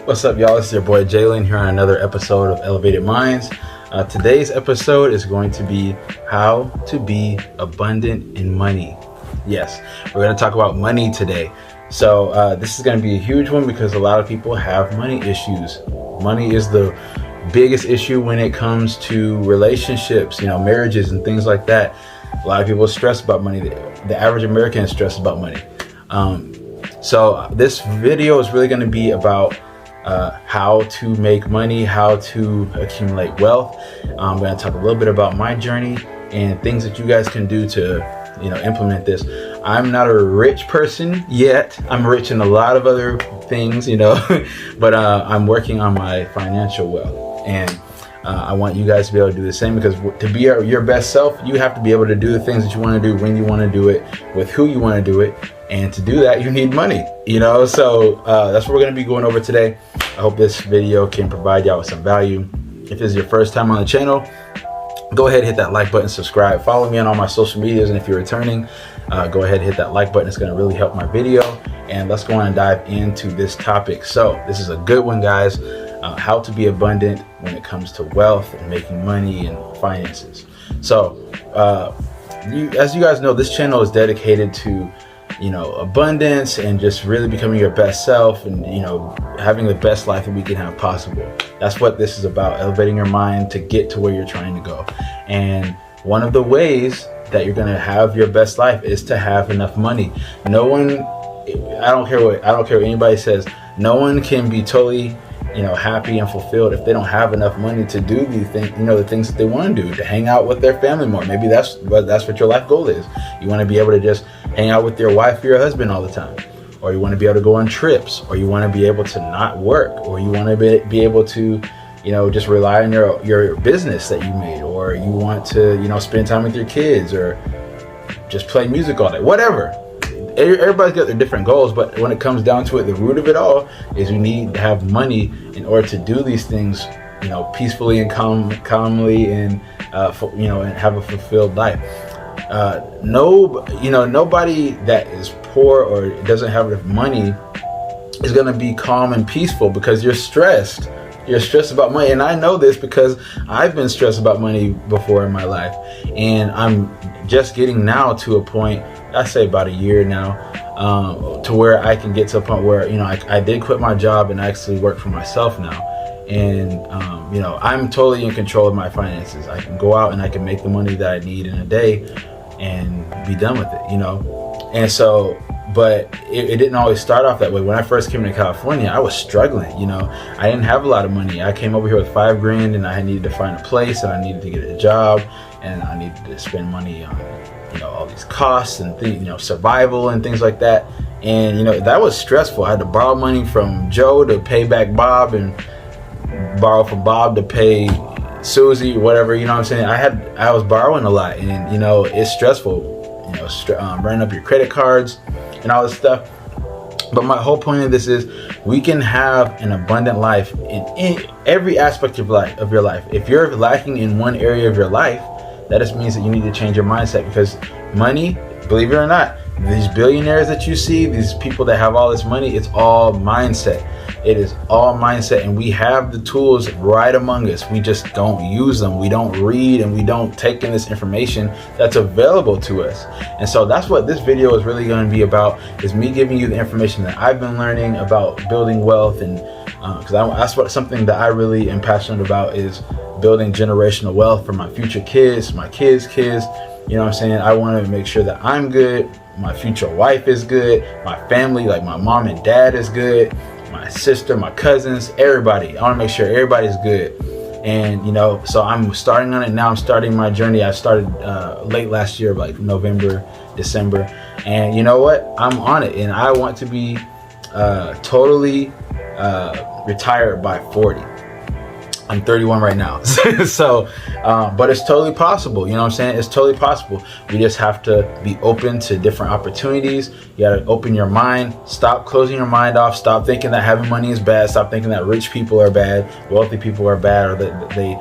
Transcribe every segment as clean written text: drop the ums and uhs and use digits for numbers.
What's up, y'all? This is your boy Jalen here on another episode of Elevated Minds. Today's episode is going to be how to be abundant in money. Yes, we're going to talk about money today. So this is going to be a huge one because a lot of people have money issues. Money is the biggest issue when it comes to relationships, marriages and things like that. A lot of people stress about money. The average American is stressed about money. So this video is really going to be about how to make money, how to accumulate wealth. I'm going to talk a little bit about my journey and things that you guys can do to, implement this. I'm not a rich person yet. I'm rich in a lot of other things, but I'm working on my financial wealth. And I want you guys to be able to do the same, because to be your best self, you have to be able to do the things that you want to do when you want to do it, with who you want to do it. And to do that, you need money, so that's what we're going to be going over today. I hope this video can provide y'all with some value. If this is your first time on the channel, go ahead and hit that like button, subscribe, follow me on all my social medias. And if you're returning, go ahead and hit that like button. It's going to really help my video. And let's go on and dive into this topic. So this is a good one, guys. How to be abundant when it comes to wealth and making money and finances. So as you guys know, this channel is dedicated to abundance and just really becoming your best self and, having the best life that we can have possible. That's what this is about, elevating your mind to get to where you're trying to go. And one of the ways that you're going to have your best life is to have enough money. I don't care what anybody says. No one can be totally, happy and fulfilled if they don't have enough money to do the things that they want to do, to hang out with their family more. Maybe that's what your life goal is. You want to be able to just hang out with your wife or your husband all the time, or you want to be able to go on trips, or you want to be able to not work, or you want to be able to, just rely on your business that you made, or you want to, spend time with your kids, or just play music all day, whatever. Everybody's got their different goals, but when it comes down to it, the root of it all is you need to have money in order to do these things, peacefully and calmly, and and have a fulfilled life. Nobody that is poor or doesn't have enough money is going to be calm and peaceful, because you're stressed. You're stressed about money. And I know this because I've been stressed about money before in my life. And I'm just getting now to a point, I say about a year now, to where I can get to a point where, I did quit my job and actually work for myself now. And, I'm totally in control of my finances. I can go out and I can make the money that I need in a day and be done with it, And so, but it didn't always start off that way. When I first came to California, I was struggling, I didn't have a lot of money. I came over here with $5,000 and I needed to find a place, and I needed to get a job, and I needed to spend money on, all these costs and things, survival and things like that. And, that was stressful. I had to borrow money from Joe to pay back Bob, and borrow from Bob to pay Susie, whatever, what I'm saying? I was borrowing a lot, and, it's stressful, running up your credit cards and all this stuff. But my whole point of this is we can have an abundant life in every aspect of your life. If you're lacking in one area of your life, that just means that you need to change your mindset, because money, believe it or not, these billionaires that you see, these people that have all this money, it's all mindset. It is all mindset, and we have the tools right among us. We just don't use them. We don't read, and we don't take in this information that's available to us. And so that's what this video is really going to be about, is me giving you the information that I've been learning about building wealth. And that's something that I really am passionate about, is building generational wealth for my future kids, my kids' kids. I want to make sure that I'm good, my future wife is good, my family, like my mom and dad, is good, my sister, my cousins, everybody. I want to make sure everybody's good. And so I'm starting on it now. I'm starting my journey. I started late last year, like November, December, and you know what, I'm on it, and I want to be totally retired by 40. I'm 31 right now. So, but it's totally possible. You know what I'm saying? It's totally possible. We just have to be open to different opportunities. You got to open your mind. Stop closing your mind off. Stop thinking that having money is bad. Stop thinking that rich people are bad, wealthy people are bad, or that they,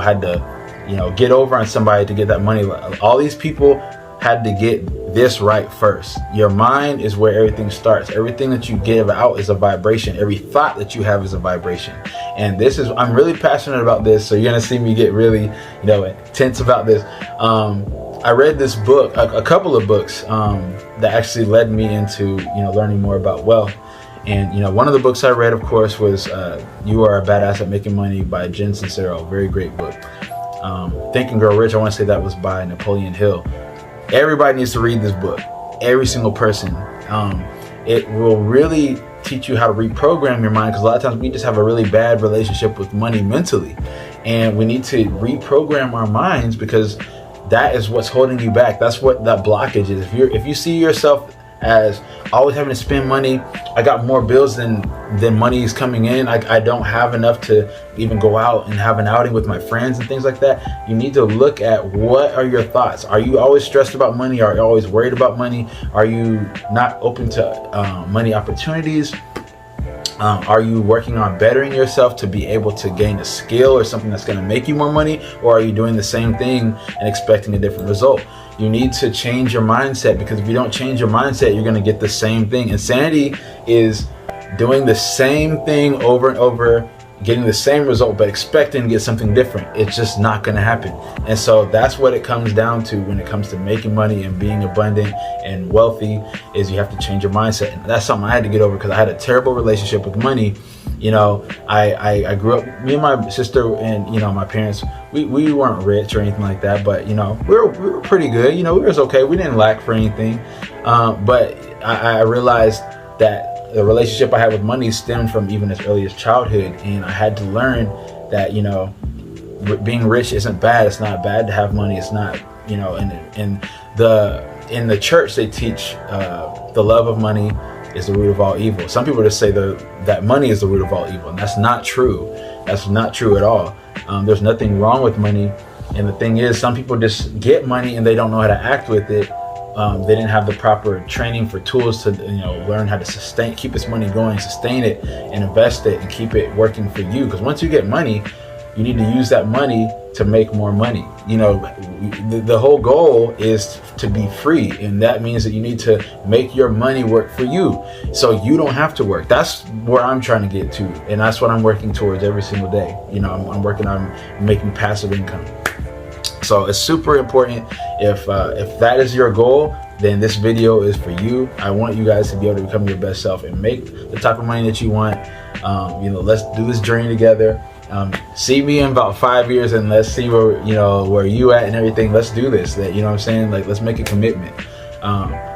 had to get over on somebody to get that money. All these people had to get this right first. Your mind is where everything starts. Everything that you give out is a vibration. Every thought that you have is a vibration. And I'm really passionate about this, so you're gonna see me get really, intense about this. I read this book, a couple of books that actually led me into, learning more about wealth. And, one of the books I read, of course, was You Are a Badass at Making Money by Jen Sincero. Very great book. Think and Grow Rich, I want to say that was by Napoleon Hill. Everybody needs to read this book. Every single person. It will really teach you how to reprogram your mind, because a lot of times we just have a really bad relationship with money mentally. And we need to reprogram our minds, because that is what's holding you back. That's what that blockage is. If you see yourself as always having to spend money, I got more bills than money is coming in, I don't have enough to even go out and have an outing with my friends and things like that. You need to look at, what are your thoughts? Are you always stressed about money? Are you always worried about money? Are you not open to money opportunities? Are you working on bettering yourself to be able to gain a skill or something that's going to make you more money? Or are you doing the same thing and expecting a different result? You need to change your mindset, because if you don't change your mindset, you're going to get the same thing. Insanity is doing the same thing over and over, getting the same result, but expecting to get something different. It's just not going to happen. And so that's what it comes down to when it comes to making money and being abundant and wealthy, is you have to change your mindset. And that's something I had to get over, because I had a terrible relationship with money. I grew up, me and my sister and, my parents, we weren't rich or anything like that, but, we were pretty good. We was okay. We didn't lack for anything. But I realized that the relationship I had with money stemmed from even as early as childhood. And I had to learn that, being rich isn't bad. It's not bad to have money. It's not, in the church, they teach the love of money is the root of all evil. Some people just say that money is the root of all evil, and that's not true. That's not true at all. There's nothing wrong with money. And the thing is, some people just get money and they don't know how to act with it. They didn't have the proper training for tools to, learn how to keep this money going, sustain it, and invest it, and keep it working for you. Because once you get money, you need to use that money to make more money. The whole goal is to be free, and that means that you need to make your money work for you, so you don't have to work. That's where I'm trying to get to, and that's what I'm working towards every single day. I'm working on making passive income. So it's super important. If that is your goal, then this video is for you. I want you guys to be able to become your best self and make the type of money that you want. Let's do this journey together. See me in about 5 years, and let's see where you at and everything. Let's do this. Let's make a commitment.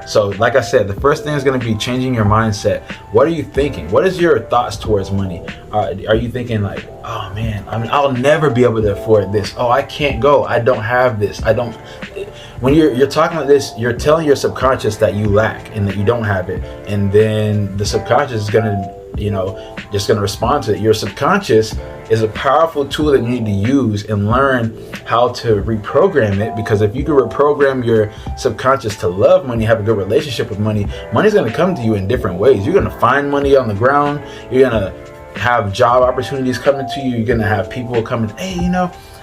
So like I said, the first thing is going to be changing your mindset. What are you thinking? What is your thoughts towards money? Are you thinking like, oh man, I'll never be able to afford this. Oh, I can't go. I don't have this. When you're talking like this, you're telling your subconscious that you lack and that you don't have it. And then the subconscious is going to, just going to respond to it. Your subconscious is a powerful tool that you need to use and learn how to reprogram it, because if you can reprogram your subconscious to love money, have a good relationship with money, money's going to come to you in different ways. You're going to find money on the ground. You're going to have job opportunities coming to you. You're going to have people coming, hey,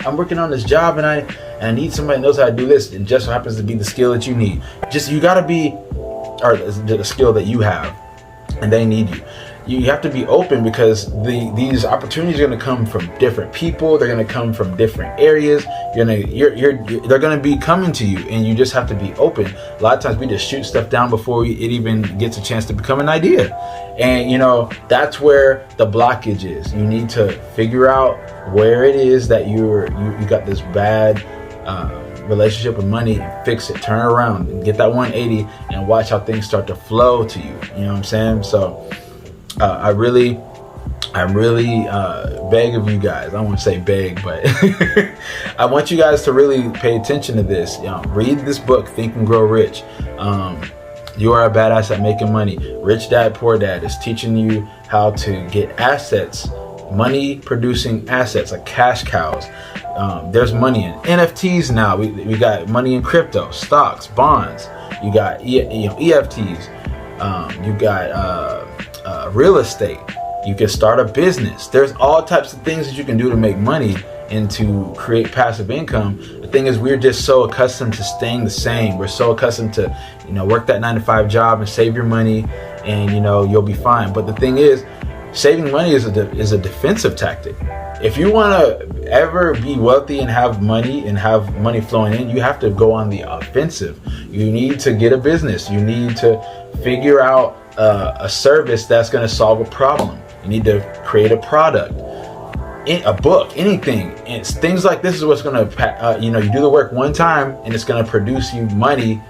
I'm working on this job and I need somebody that knows how to do this. It just so happens to be the skill that you need. You got to be, or the skill that you have, and they need you. You have to be open, because these opportunities are going to come from different people. They're going to come from different areas. They're going to be coming to you, and you just have to be open. A lot of times we just shoot stuff down before it even gets a chance to become an idea. And that's where the blockage is. You need to figure out where it is that you got this bad relationship with money, and fix it, turn it around, and get that 180, and watch how things start to flow to you. You know what I'm saying? So I really beg of you guys. I won't say beg, but I want you guys to really pay attention to this. Read this book, Think and Grow Rich. You Are a Badass at Making Money. Rich Dad, Poor Dad is teaching you how to get assets, money producing assets, like cash cows. There's money in NFTs now. We got money in crypto, stocks, bonds. You got EFTs. You got real estate. You can start a business. There's all types of things that you can do to make money, and to create passive income. The thing is, we're just so accustomed to staying the same. We're so accustomed to, work that 9-to-5 job and save your money, and you'll be fine. But the thing is, saving money is a defensive tactic. If you want to ever be wealthy and have money flowing in, you have to go on the offensive. You need to get a business. You need to figure out a service that's going to solve a problem. You need to create a product, a book, anything. And things like this is what's going to, you do the work one time and it's going to produce you money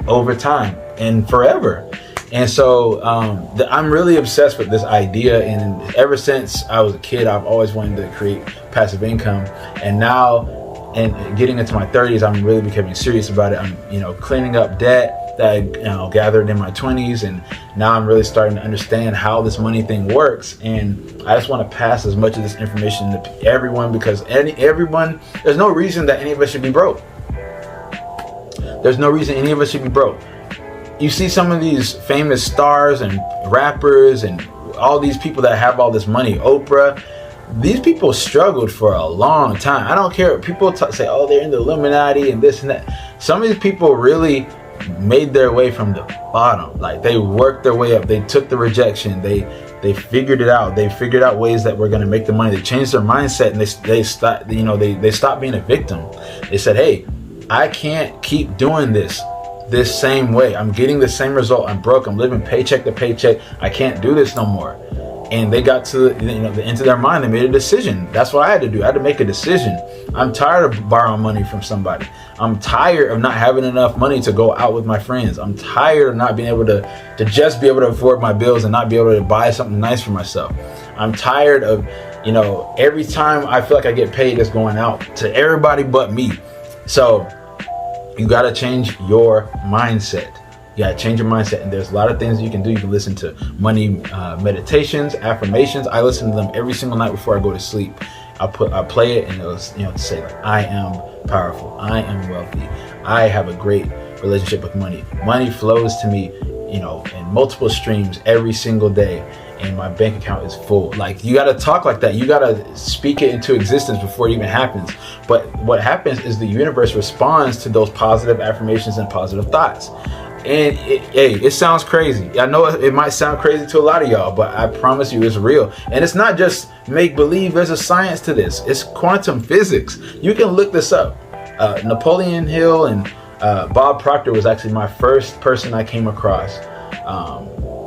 over time and forever. And so I'm really obsessed with this idea, and ever since I was a kid, I've always wanted to create passive income. And now, and getting into my 30s, I'm really becoming serious about it. I'm, cleaning up debt that I gathered in my 20s, and now I'm really starting to understand how this money thing works. And I just want to pass as much of this information to everyone, because everyone, there's no reason that any of us should be broke. There's no reason any of us should be broke. You see some of these famous stars and rappers and all these people that have all this money, Oprah, these people struggled for a long time. I don't care. People say, oh, they're in the Illuminati and this and that. Some of these people really made their way from the bottom. Like, they worked their way up. They took the rejection. They figured it out. They figured out ways that were going to make the money. They changed their mindset, and they stopped, they stopped being a victim. They said, hey, I can't keep doing this same way. I'm getting the same result. I'm broke. I'm living paycheck to paycheck. I can't do this no more. And they got to into their mind. They made a decision. That's what I had to do. I had to make a decision. I'm tired of borrowing money from somebody. I'm tired of not having enough money to go out with my friends. I'm tired of not being able to just be able to afford my bills and not be able to buy something nice for myself. I'm tired of, every time I feel like I get paid, it's going out to everybody but me. So you got to change your mindset. You got to change your mindset. And there's a lot of things you can do. You can listen to money meditations, affirmations. I listen to them every single night before I go to sleep. I play it, and it'll say, like, I am powerful. I am wealthy. I have a great relationship with money. Money flows to me, in multiple streams every single day. And my bank account is full. Like, you got to talk like that. You got to speak it into existence before it even happens. But what happens is the universe responds to those positive affirmations and positive thoughts. And it sounds crazy. I know it might sound crazy to a lot of y'all, but I promise you it's real. And it's not just make believe. There's a science to this. It's quantum physics. You can look this up. Napoleon Hill and Bob Proctor was actually my first person I came across.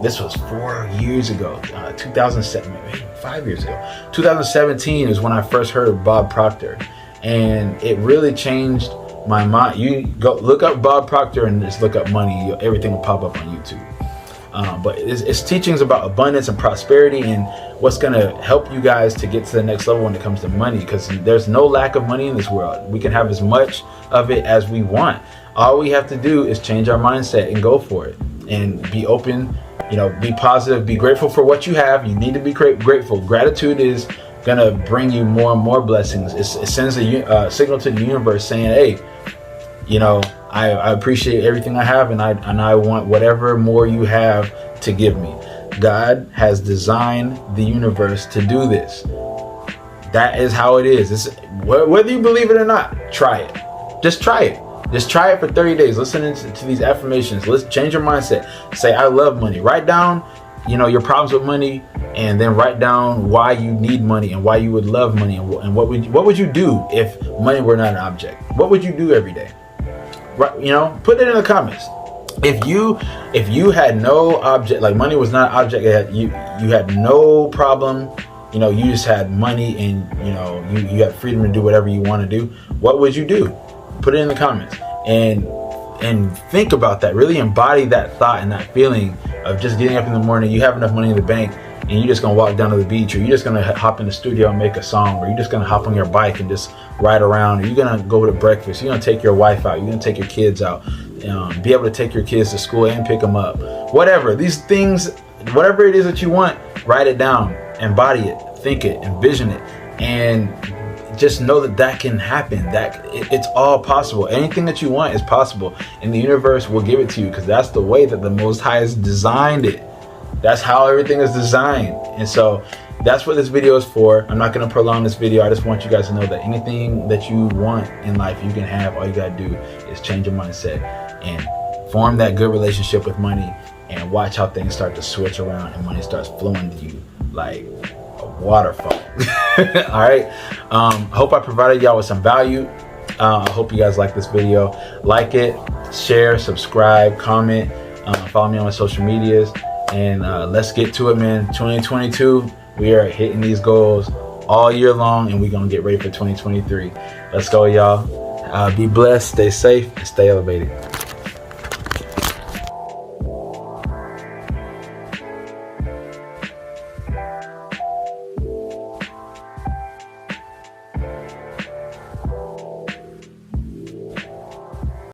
This was 4 years ago, 2007, maybe 5 years ago. 2017 is when I first heard of Bob Proctor, and it really changed my mind. You go look up Bob Proctor and just look up money. Everything will pop up on YouTube. But it's teachings about abundance and prosperity, and what's going to help you guys to get to the next level when it comes to money, because there's no lack of money in this world. We can have as much of it as we want. All we have to do is change our mindset and go for it, and be open. Be positive, be grateful for what you have. You need to be grateful. Gratitude is going to bring you more and more blessings. It sends a signal to the universe saying, hey, I appreciate everything I have, and I want whatever more you have to give me. God has designed the universe to do this. That is how it is. Whether you believe it or not, try it. Just try it. Just try it for 30 days. Listen to these affirmations. Let's change your mindset. Say, I love money. Write down, your problems with money, and then write down why you need money and why you would love money, and what would you do if money were not an object? What would you do every day? Right, put it in the comments. If you had no object, like money was not an object, you had no problem, you just had money, and you had freedom to do whatever you want to do, what would you do? Put it in the comments, and think about that. Really embody that thought and that feeling of just getting up in the morning. You have enough money in the bank, and you're just gonna walk down to the beach, or you're just gonna hop in the studio and make a song, or you're just gonna hop on your bike and just ride around, or you're gonna go to breakfast. You're gonna take your wife out. You're gonna take your kids out. Be able to take your kids to school and pick them up. Whatever these things, whatever it is that you want, write it down, embody it, think it, envision it, and just know that can happen. That it's all possible. Anything that you want is possible, and the universe will give it to you, because that's the way that the Most High has designed it. That's how everything is designed. And so that's what this video is for. I'm not going to prolong this video. I just want you guys to know that anything that you want in life, you can have. All you got to do is change your mindset and form that good relationship with money, and watch how things start to switch around and money starts flowing to you like a waterfall. All right. Hope I provided y'all with some value. I hope you guys like this video. Like it, share, subscribe, comment, follow me on my social medias, and let's get to it, man. 2022, we are hitting these goals all year long, and we're gonna get ready for 2023. Let's go, y'all. Be blessed, stay safe, and stay elevated.